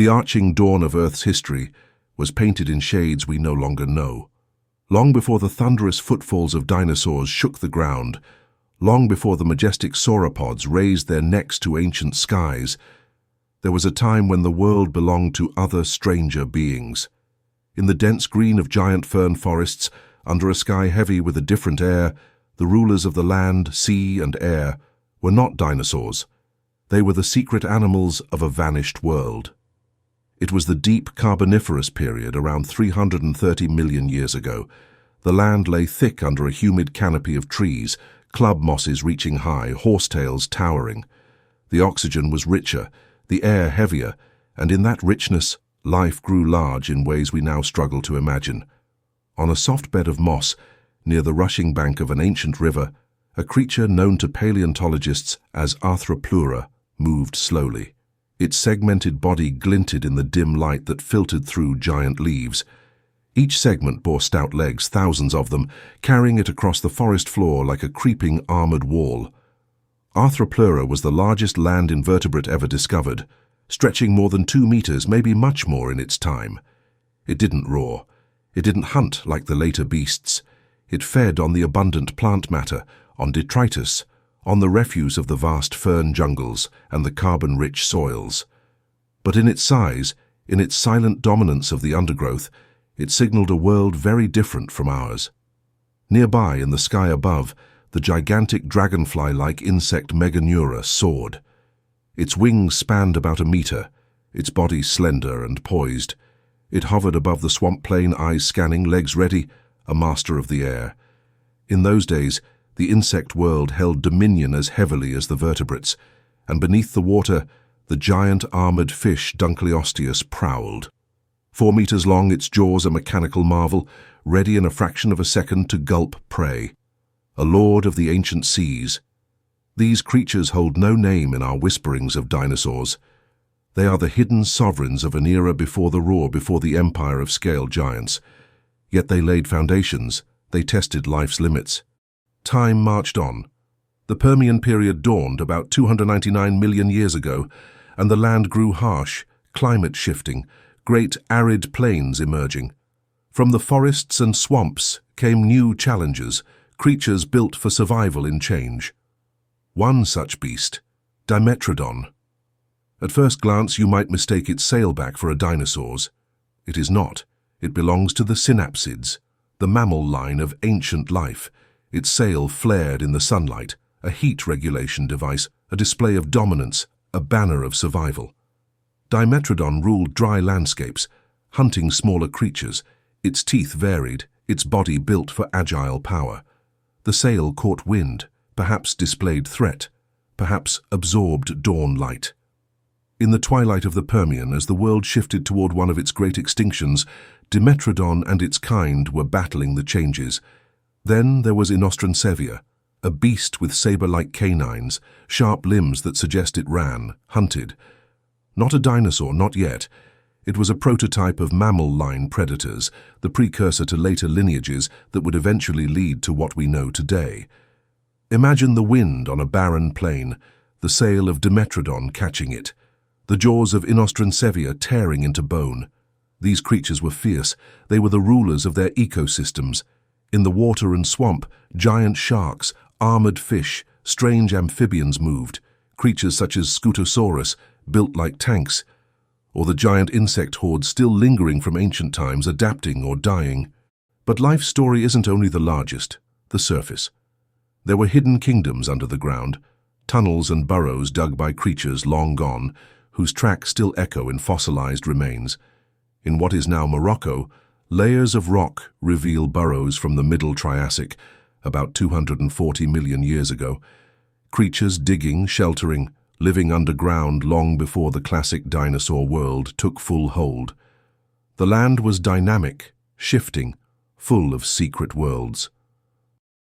The arching dawn of Earth's history was painted in shades we no longer know. Long before the thunderous footfalls of dinosaurs shook the ground, long before the majestic sauropods raised their necks to ancient skies, there was a time when the world belonged to other, stranger beings. In the dense green of giant fern forests, under a sky heavy with a different air, the rulers of the land, sea, and air were not dinosaurs. They were the secret animals of a vanished world. It was the deep Carboniferous period around 330 million years ago. The land lay thick under a humid canopy of trees, club mosses reaching high, horsetails towering. The oxygen was richer, the air heavier, and in that richness, life grew large in ways we now struggle to imagine. On a soft bed of moss, near the rushing bank of an ancient river, a creature known to paleontologists as Arthropleura moved slowly. Its segmented body glinted in the dim light that filtered through giant leaves. Each segment bore stout legs, thousands of them, carrying it across the forest floor like a creeping armored wall. Arthropleura was the largest land invertebrate ever discovered, stretching more than 2 meters, maybe much more in its time. It didn't roar. It didn't hunt like the later beasts. It fed on the abundant plant matter, on detritus, on the refuse of the vast fern jungles and the carbon-rich soils. But in its size, in its silent dominance of the undergrowth, it signaled a world very different from ours. Nearby, in the sky above, the gigantic dragonfly-like insect Meganeura soared. Its wings spanned about a meter, its body slender and poised. It hovered above the swamp plain, eyes scanning, legs ready, a master of the air. In those days, the insect world held dominion as heavily as the vertebrates, and beneath the water, the giant armored fish Dunkleosteus prowled. 4 meters long, its jaws a mechanical marvel, ready in a fraction of a second to gulp prey. A lord of the ancient seas. These creatures hold no name in our whisperings of dinosaurs. They are the hidden sovereigns of an era before the roar, before the empire of scale giants. Yet they laid foundations, they tested life's limits. Time marched on. The Permian period dawned about 299 million years ago, and the land grew harsh, climate shifting, great arid plains emerging. From the forests and swamps came new challenges, creatures built for survival in change. One such beast, Dimetrodon. At first glance you might mistake its sailback for a dinosaur's. It is not. It belongs to the synapsids, the mammal line of ancient life. Its sail flared in the sunlight, a heat regulation device, a display of dominance, a banner of survival. Dimetrodon ruled dry landscapes, hunting smaller creatures. Its teeth varied, its body built for agile power. The sail caught wind, perhaps displayed threat, perhaps absorbed dawn light. In the twilight of the Permian, as the world shifted toward one of its great extinctions, Dimetrodon and its kind were battling the changes. Then there was Inostrancevia, a beast with saber-like canines, sharp limbs that suggest it ran, hunted. Not a dinosaur, not yet. It was a prototype of mammal-line predators, the precursor to later lineages that would eventually lead to what we know today. Imagine the wind on a barren plain, the sail of Dimetrodon catching it, the jaws of Inostrancevia tearing into bone. These creatures were fierce. They were the rulers of their ecosystems. In the water and swamp, giant sharks, armored fish, strange amphibians moved, creatures such as Scutosaurus, built like tanks, or the giant insect hordes still lingering from ancient times, adapting or dying. But life's story isn't only the largest, the surface. There were hidden kingdoms under the ground, tunnels and burrows dug by creatures long gone, whose tracks still echo in fossilized remains. In what is now Morocco, layers of rock reveal burrows from the Middle Triassic, about 240 million years ago. Creatures digging, sheltering, living underground long before the classic dinosaur world took full hold. The land was dynamic, shifting, full of secret worlds.